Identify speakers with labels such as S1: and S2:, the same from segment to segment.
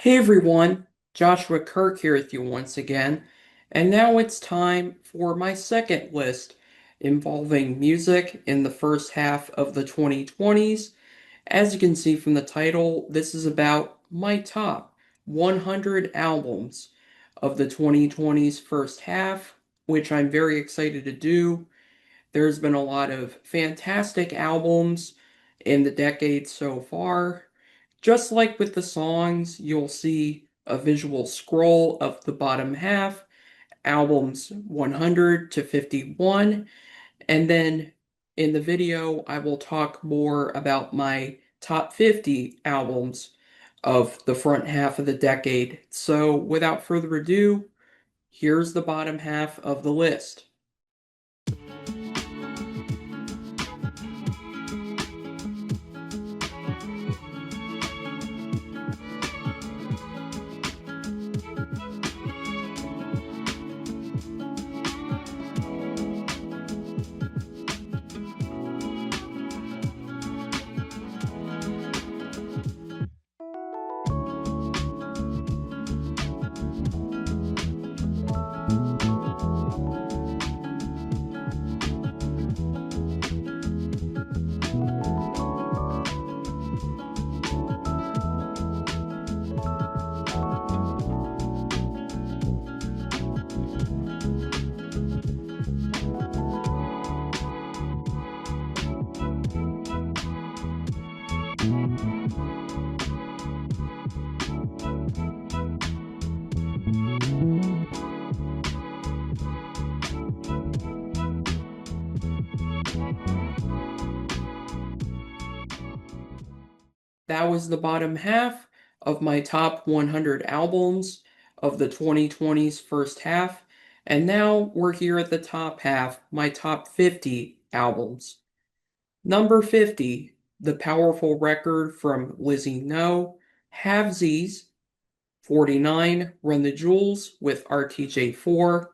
S1: Hey everyone, Joshua Kirk here with you once again, and now it's time for my second list involving music in the first half of the 2020s. As you can see from the title, this is about my top 100 albums of the 2020s first half, which I'm very excited to do. There's been a lot of fantastic albums in the decade so far. Just like with the songs, you'll see a visual scroll of the bottom half, albums 100 to 51, and then in the video, I will talk more about my top 50 albums of the front half of the decade. So, without further ado, here's the bottom half of the list. That was the bottom half of my top 100 albums of the 2020s first half. And now we're here at the top half, my top 50 albums. Number 50, the powerful record from Lizzie No, Halvesies. 49, Run the Jewels with RTJ4.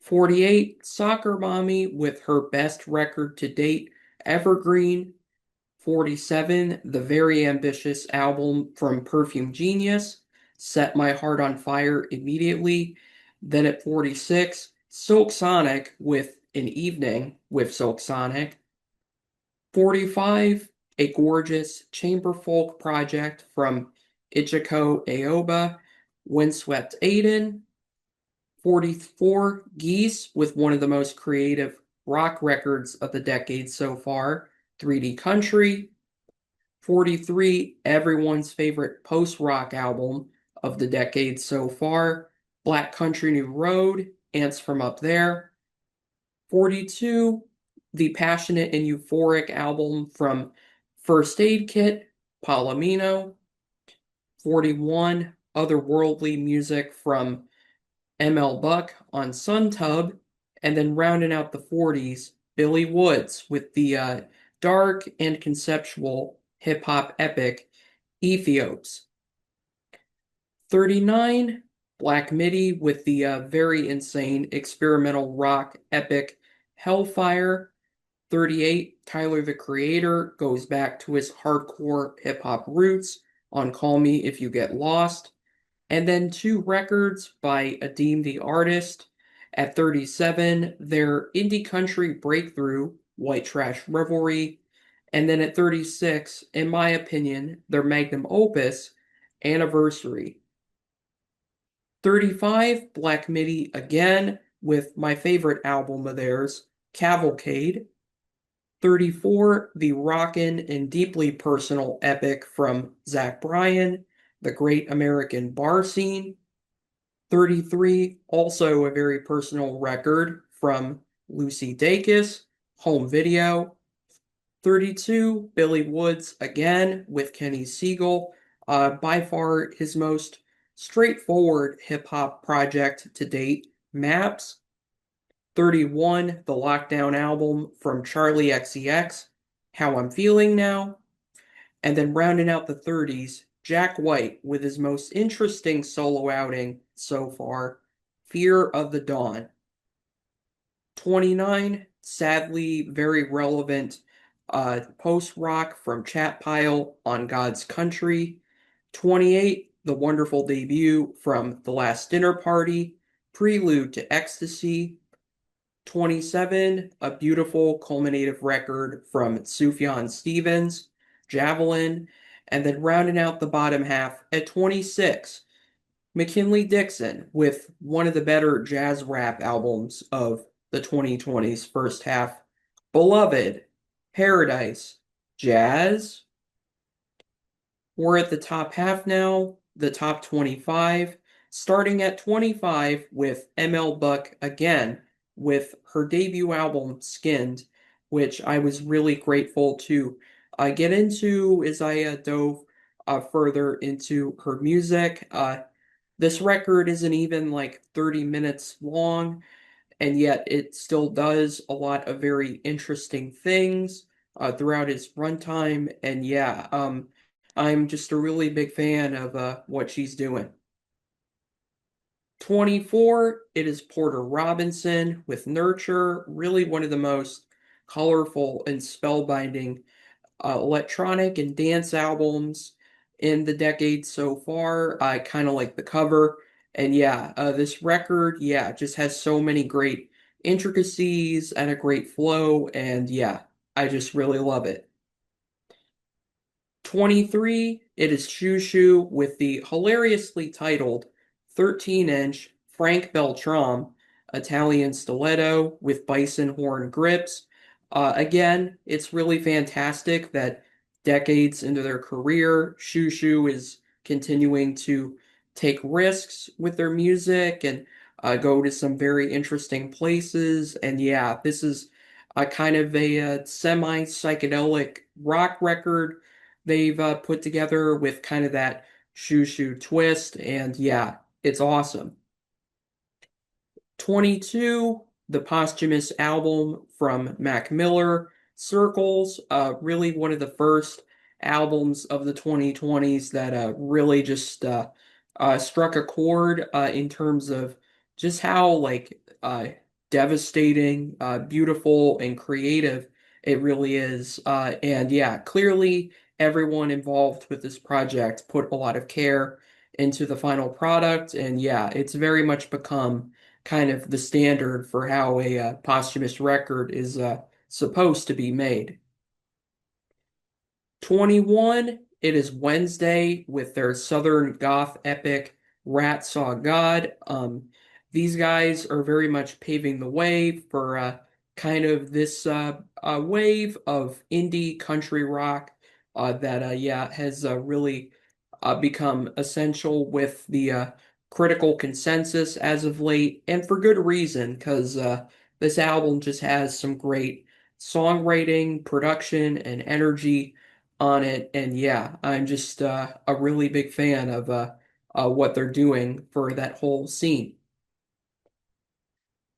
S1: 48, Soccer Mommy with her best record to date, Evergreen. 47, the very ambitious album from Perfume Genius, Set My Heart on Fire Immediately. Then at 46, Silk Sonic with An Evening with Silk Sonic. 45, a gorgeous chamber folk project from Ichiko Aoba, Windswept Aiden. 44, Geese with one of the most creative rock records of the decade so far, 3D Country. 43, everyone's favorite post-rock album of the decade so far, Black Country New Road, Ants from Up There. 42, the passionate and euphoric album from First Aid Kit, Palomino. 41, otherworldly music from ML Buck on Suntub, and then rounding out the 40s, Billy Woods with the dark and conceptual hip hop epic Ethiops. 39, Black Midi with the very insane experimental rock epic Hellfire. 38, Tyler the Creator goes back to his hardcore hip hop roots on Call Me If You Get Lost. And then two records by Adeem the Artist. At 37, their indie country breakthrough, White Trash Revelry. And then at 36, in my opinion, their magnum opus, Anniversary. 35, Black Midi again, with my favorite album of theirs, Cavalcade. 34, the rockin' and deeply personal epic from Zach Bryan, The Great American Bar Scene. 33, also a very personal record from Lucy Dacus, Home Video. 32, Billy Woods again with Kenny Siegel, by far his most straightforward hip hop project to date, Maps. 31, the Lockdown album from Charlie XCX, How I'm Feeling Now. And then rounding out the 30s, Jack White with his most interesting solo outing so far, Fear of the Dawn. 29, sadly very relevant post rock from Chat Pile on God's Country. 28, the wonderful debut from The Last Dinner Party, Prelude to Ecstasy, 27, a beautiful culminative record from Sufjan Stevens, Javelin, and then rounding out the bottom half at 26, McKinley Dixon with one of the better jazz rap albums of the 2020s first half, Beloved, Paradise, Jazz. We're at the top half now, the top 25, starting at 25 with ML Buck again with her debut album Skinned, which I was really grateful to get into as I dove further into her music. This record isn't even like 30 minutes long, and yet it still does a lot of very interesting things throughout its runtime. And yeah, I'm just a really big fan of what she's doing. 24, it is Porter Robinson with Nurture, really one of the most colorful and spellbinding electronic and dance albums in the decade so far. I kind of like the cover. And yeah, this record, yeah, just has so many great intricacies and a great flow. And yeah, I just really love it. 23, it is Shushu with the hilariously titled 13-inch Frank Beltram Italian stiletto with bison horn grips. Again, it's really fantastic that decades into their career, Shushu is continuing to take risks with their music and go to some very interesting places. And yeah, this is a kind of a semi-psychedelic rock record they've put together with kind of that shoo shoo twist. And yeah, it's awesome. 22, the posthumous album from Mac Miller, Circles, really one of the first albums of the 2020s that really just struck a chord in terms of just how like devastating, beautiful, and creative it really is. And yeah, clearly everyone involved with this project put a lot of care into the final product, and yeah, it's very much become kind of the standard for how a posthumous record is supposed to be made. 21, it is Wednesday with their Southern Goth epic Rat Saw God. These guys are very much paving the way for kind of this wave of indie country rock that, yeah, has really become essential with the critical consensus as of late, and for good reason, because this album just has some great songwriting, production, and energy on it. And yeah, I'm just a really big fan of what they're doing for that whole scene.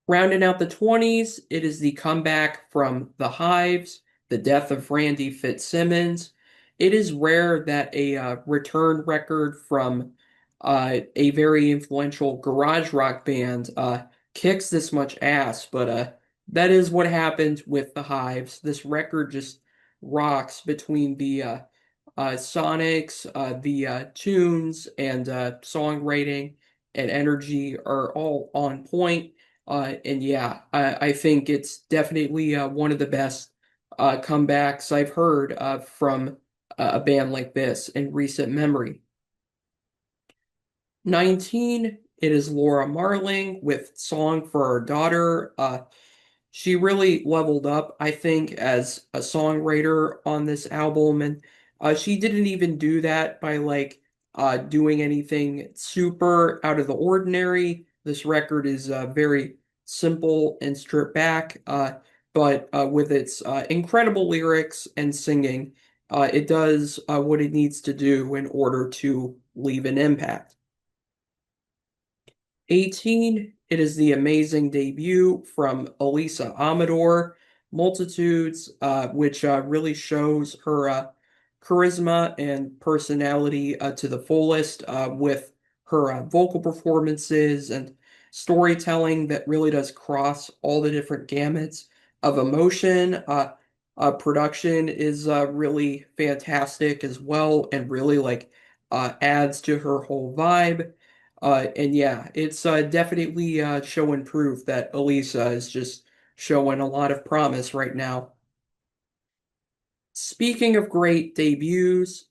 S1: Rounding out the 20s, it is the comeback from The Hives, the death of Randy Fitzsimmons. It is rare that a return record from a very influential garage rock band kicks this much ass, but that is what happened with The Hives. This record just rocks between the sonics, the tunes, and songwriting and energy are all on point. And yeah, I think it's definitely one of the best comebacks I've heard from a band like this in recent memory. 19, it is Laura Marling with Song for Our Daughter. She really leveled up, I think, as a songwriter on this album, and she didn't even do that by like doing anything super out of the ordinary. This record is very simple and stripped back, but with its incredible lyrics and singing, it does what it needs to do in order to leave an impact. 18, it is the amazing debut from Elisa Amador, Multitudes, which really shows her charisma and personality to the fullest with her vocal performances and storytelling that really does cross all the different gamuts of emotion. Production is really fantastic as well, and really like adds to her whole vibe. And yeah, it's definitely showing proof that Elisa is just showing a lot of promise right now. Speaking of great debuts,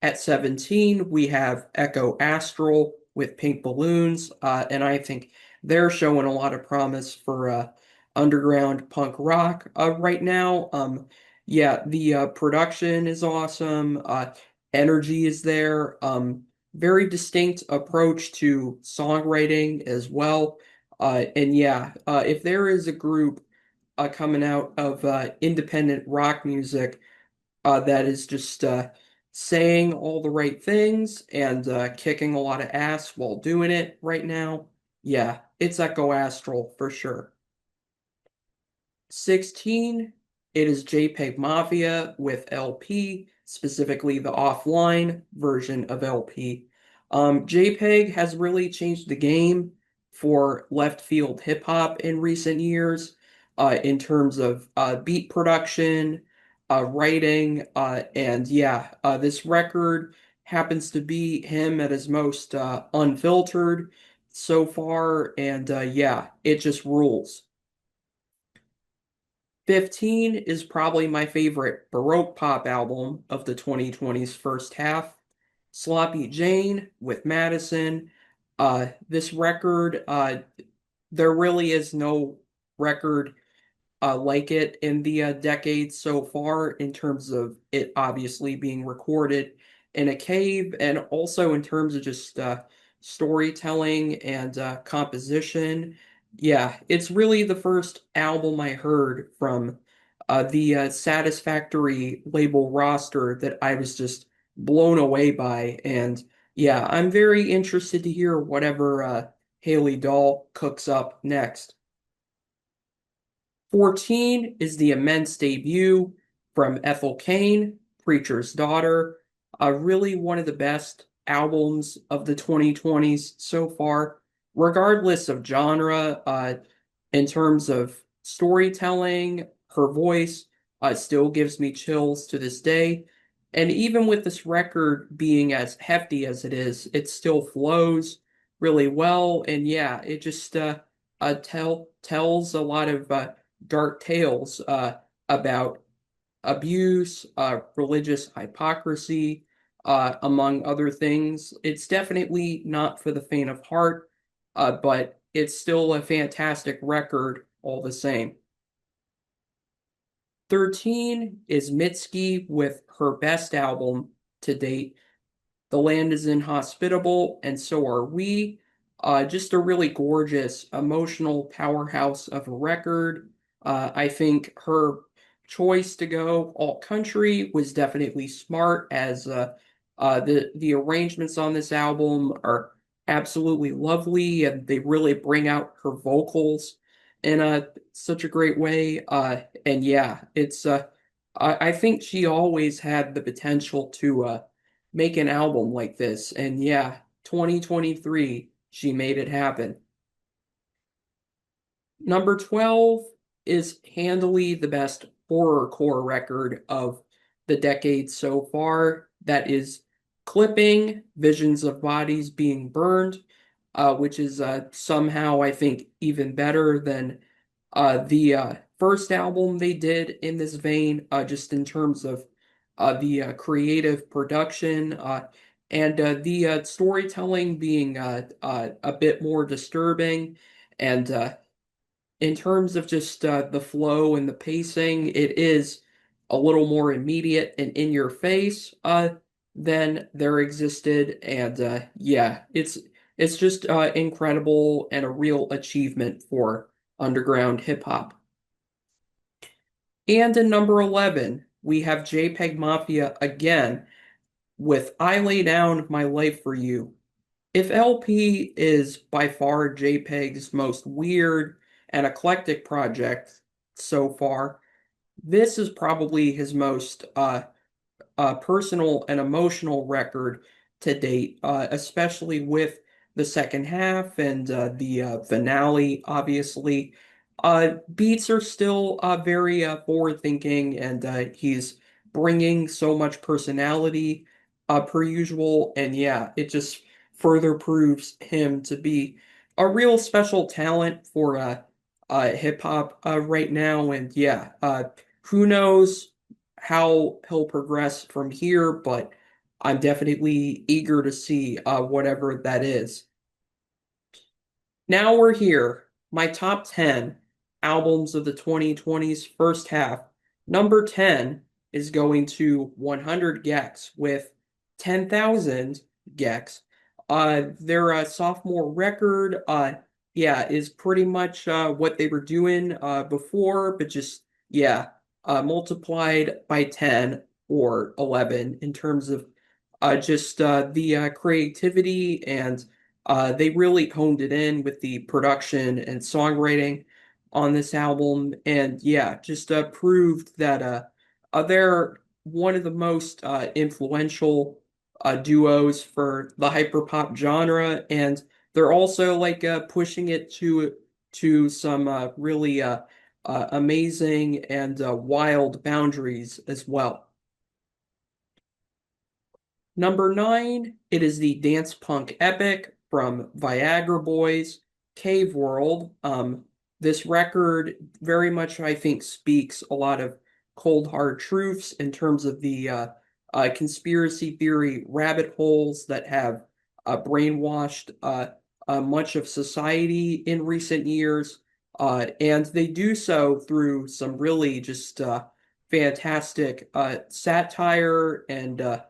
S1: at 17, we have Echo Astral with Pink Balloons, and I think they're showing a lot of promise for underground punk rock right now. Yeah, the production is awesome. Energy is there. Very distinct approach to songwriting as well. And yeah, if there is a group coming out of independent rock music that is just saying all the right things and kicking a lot of ass while doing it right now. Yeah, it's Echo Astral for sure. 16, it is JPEG Mafia with LP, specifically the offline version of LP. JPEG has really changed the game for left field hip hop in recent years in terms of beat production, writing, and yeah, this record happens to be him at his most unfiltered so far, and yeah, it just rules. 15 is probably my favorite Baroque pop album of the 2020s first half. Sloppy Jane with Madison. This record, there really is no record like it in the decades so far in terms of it obviously being recorded in a cave and also in terms of just storytelling and composition. Yeah, it's really the first album I heard from the Satisfactory label roster that I was just blown away by. And yeah, I'm very interested to hear whatever Haley Dahl cooks up next. 14 is the immense debut from Ethel Cain, Preacher's Daughter. Really one of the best albums of the 2020s so far, regardless of genre, in terms of storytelling, her voice still gives me chills to this day. And even with this record being as hefty as it is, it still flows really well. And yeah, it just tells a lot of dark tales about abuse, religious hypocrisy, among other things. It's definitely not for the faint of heart, but it's still a fantastic record all the same. 13 is Mitski with her best album to date. The land is inhospitable, and so are we. Just a really gorgeous, emotional powerhouse of a record. I think her choice to go all country was definitely smart, as the arrangements on this album are absolutely lovely, and they really bring out her vocals in such a great way. And yeah, it's I think she always had the potential to make an album like this. And yeah, 2023, she made it happen. Number 12 is handily the best horrorcore record of the decade so far. That is Clipping, Visions of Bodies Being Burned, which is somehow, I think, even better than the first album they did in this vein, just in terms of the creative production and the storytelling being a bit more disturbing. And in terms of just the flow and the pacing, it is a little more immediate and in your face than there existed. And yeah, it's just incredible and a real achievement for underground hip hop. And in number 11, we have JPEG Mafia again with I Lay Down My Life for You. If LP is by far JPEG's most weird and eclectic project so far, this is probably his most personal and emotional record to date, especially with the second half and the finale, obviously. Beats are still very forward thinking, and he's bringing so much personality per usual. And yeah, it just further proves him to be a real special talent for hip hop right now. And yeah, who knows how he'll progress from here, but I'm definitely eager to see whatever that is. Now we're here. My top 10 albums of the 2020s first half. Number 10 is going to 100 gecs with 10,000 gecs. Their sophomore record, yeah, is pretty much what they were doing before, but just, yeah, multiplied by 10 or 11 in terms of just the creativity and they really honed it in with the production and songwriting on this album, and yeah, just proved that they're one of the most influential duos for the hyperpop genre, and they're also like pushing it to some really amazing and wild boundaries as well. Number 9, it is the dance punk epic from Viagra Boys, Cave World. This record very much, I think, speaks a lot of cold hard truths in terms of the conspiracy theory rabbit holes that have brainwashed much of society in recent years. And they do so through some really just fantastic satire and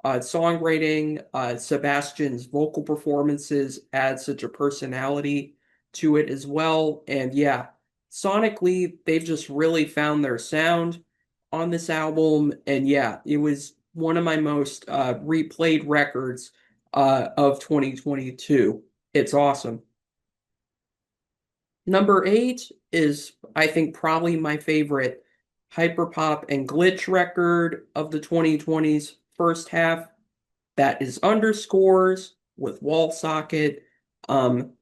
S1: songwriting. Sebastian's vocal performances add such a personality to it as well. And yeah, sonically, they've just really found their sound on this album. And yeah, it was one of my most replayed records of 2022. It's awesome. Number 8 is, I think, probably my favorite hyperpop and glitch record of the 2020s first half. That is Underscores with Wall Socket. Um,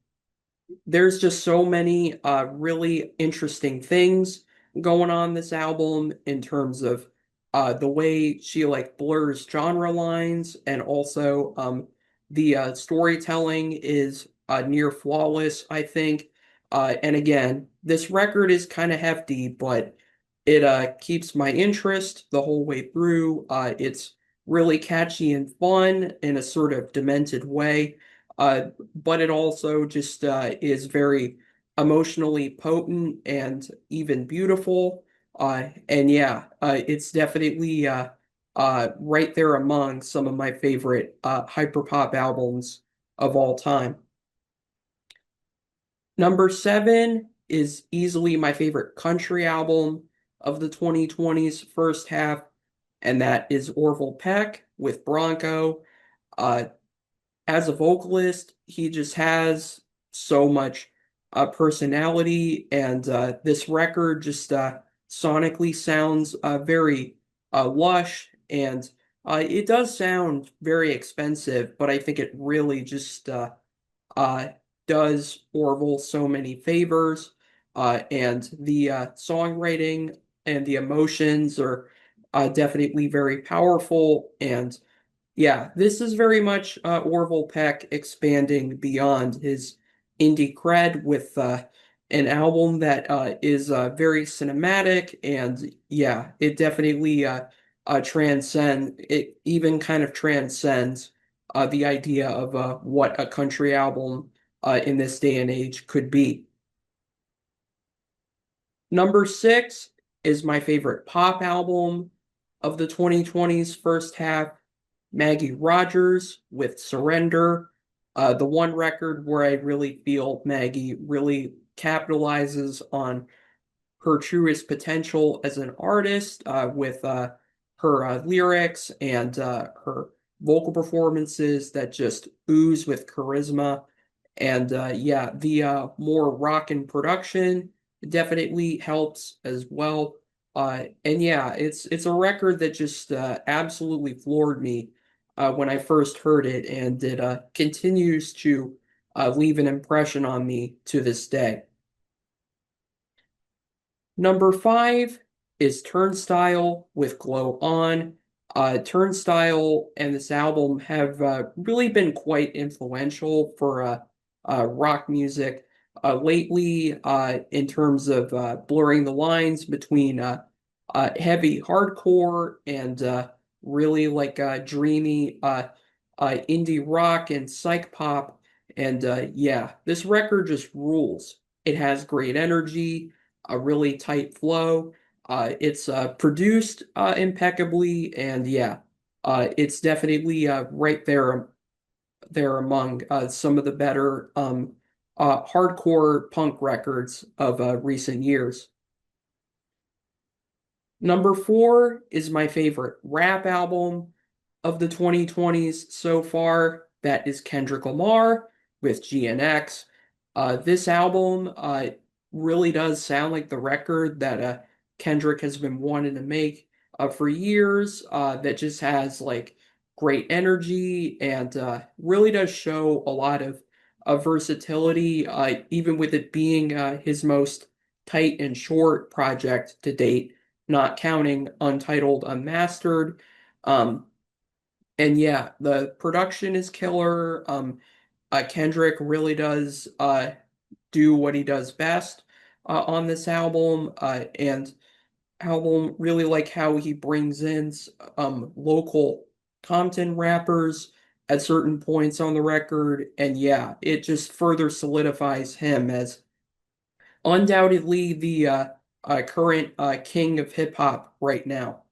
S1: there's just so many really interesting things going on this album in terms of the way she like blurs genre lines, and also the storytelling is near flawless, I think. And again, this record is kind of hefty, but it keeps my interest the whole way through. It's really catchy and fun in a sort of demented way. But it also just is very emotionally potent and even beautiful. And yeah, it's definitely right there among some of my favorite hyperpop albums of all time. Number 7 is easily my favorite country album of the 2020s first half, and that is Orville Peck with Bronco. Uh, as a vocalist, he just has so much personality, and this record just sonically sounds very lush, and it does sound very expensive, but I think it really just uh, does Orville so many favors, and the songwriting and the emotions are definitely very powerful, and yeah, this is very much Orville Peck expanding beyond his indie cred with an album that is very cinematic, and yeah, it definitely it even kind of transcends the idea of what a country album in this day and age could be. Number 6 is my favorite pop album of the 2020s first half, Maggie Rogers with Surrender. The one record where I really feel Maggie really capitalizes on her truest potential as an artist with her lyrics and her vocal performances that just ooze with charisma. And yeah, the more rockin' production definitely helps as well. And yeah, it's a record that just absolutely floored me when I first heard it, and it continues to leave an impression on me to this day. Number 5 is Turnstile with Glow On. Turnstile and this album have really been quite influential for rock music lately in terms of blurring the lines between heavy hardcore and really like dreamy indie rock and psych pop. And yeah, this record just rules. It has great energy, a really tight flow. It's produced impeccably, and yeah, it's definitely right there among some of the better hardcore punk records of recent years. Number four is my favorite rap album of the 2020s so far. That is Kendrick Lamar with GNX. This album really does sound like the record that Kendrick has been wanting to make for years. That just has like great energy and really does show a lot of versatility, even with it being his most tight and short project to date, not counting Untitled Unmastered. Um, and yeah, the production is killer. Kendrick really does do what he does best on this album, and album really like how he brings in local Compton rappers at certain points on the record, and yeah, it just further solidifies him as undoubtedly the current king of hip hop right now.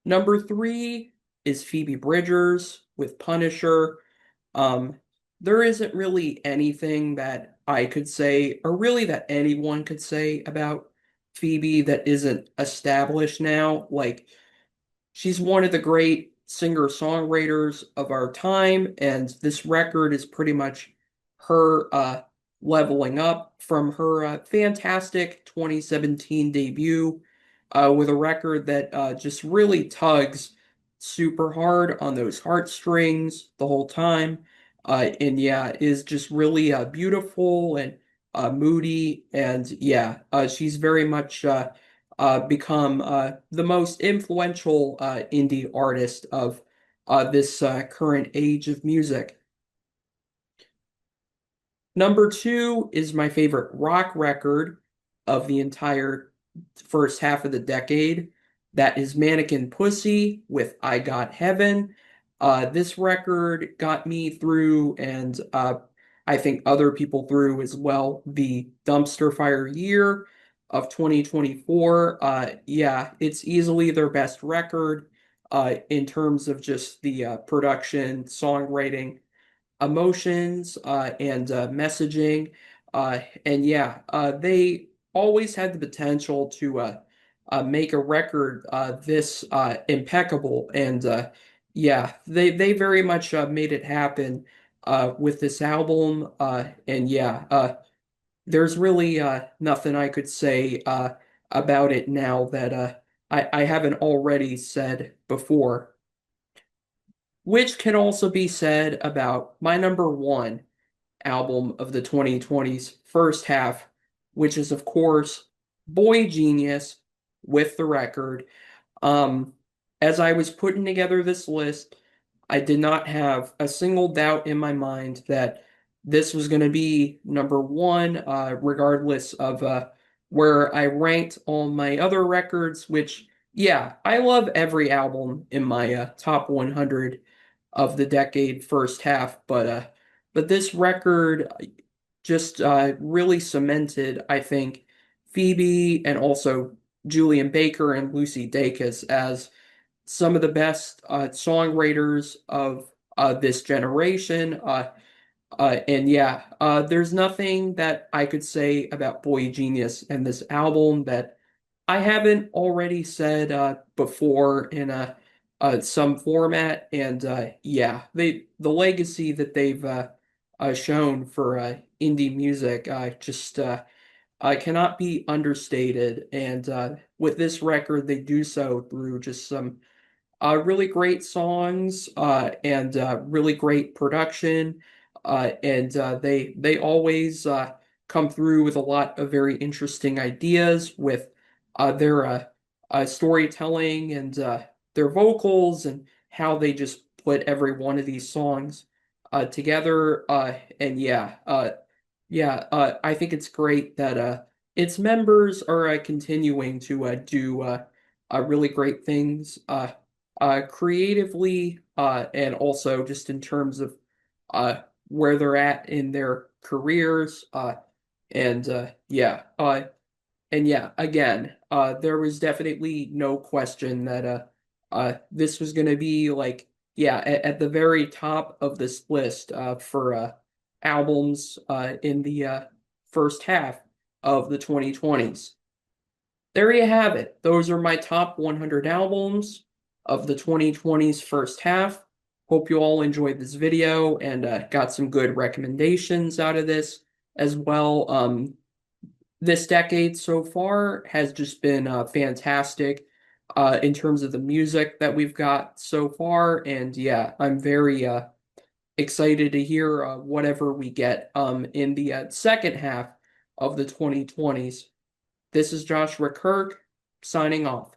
S1: Number three is Phoebe Bridgers with Punisher. Um, there isn't really anything that I could say, or really that anyone could say about Phoebe that isn't established now. Like, she's one of the great singer-songwriters of our time, and this record is pretty much her leveling up from her fantastic 2017 debut with a record that just really tugs super hard on those heartstrings the whole time. And yeah, is just really beautiful and moody. And yeah, she's very much become the most influential indie artist of this current age of music. Number two is my favorite rock record of the entire first half of the decade. That is Mannequin Pussy with I Got Heaven. This record got me through, and I think other people through as well, the dumpster fire year of 2024. Yeah, it's easily their best record in terms of just the production, songwriting, emotions and messaging. And yeah, they always had the potential to make a record this impeccable. And yeah, they very much made it happen with this album. And yeah, there's really nothing I could say about it now that I haven't already said before, which can also be said about my number one album of the 2020s first half, which is, of course, Boy Genius with the record. Um, as I was putting together this list, I did not have a single doubt in my mind that this was going to be number one, regardless of where I ranked all my other records, which, yeah, I love every album in my top 100 of the decade first half, but this record just really cemented, I think, Phoebe and also Julian Baker and Lucy Dacus as some of the best songwriters of this generation. And yeah, there's nothing that I could say about Boy Genius and this album that I haven't already said before in some format. And yeah, the legacy that they've shown for indie music just cannot be understated. And with this record, they do so through just some really great songs and really great production. And they always come through with a lot of very interesting ideas with their storytelling and their vocals and how they just put every one of these songs together. And I think it's great that its members are continuing to do really great things creatively and also just in terms of where they're at in their careers. And again, there was definitely no question that this was going to be like, at the very top of this list for albums in the first half of the 2020s. There you have it. Those are my top 100 albums of the 2020s first half. Hope you all enjoyed this video and got some good recommendations out of this as well. This decade so far has just been fantastic in terms of the music that we've got so far. And yeah, I'm very excited to hear whatever we get in the second half of the 2020s. This is Joshua Kirk signing off.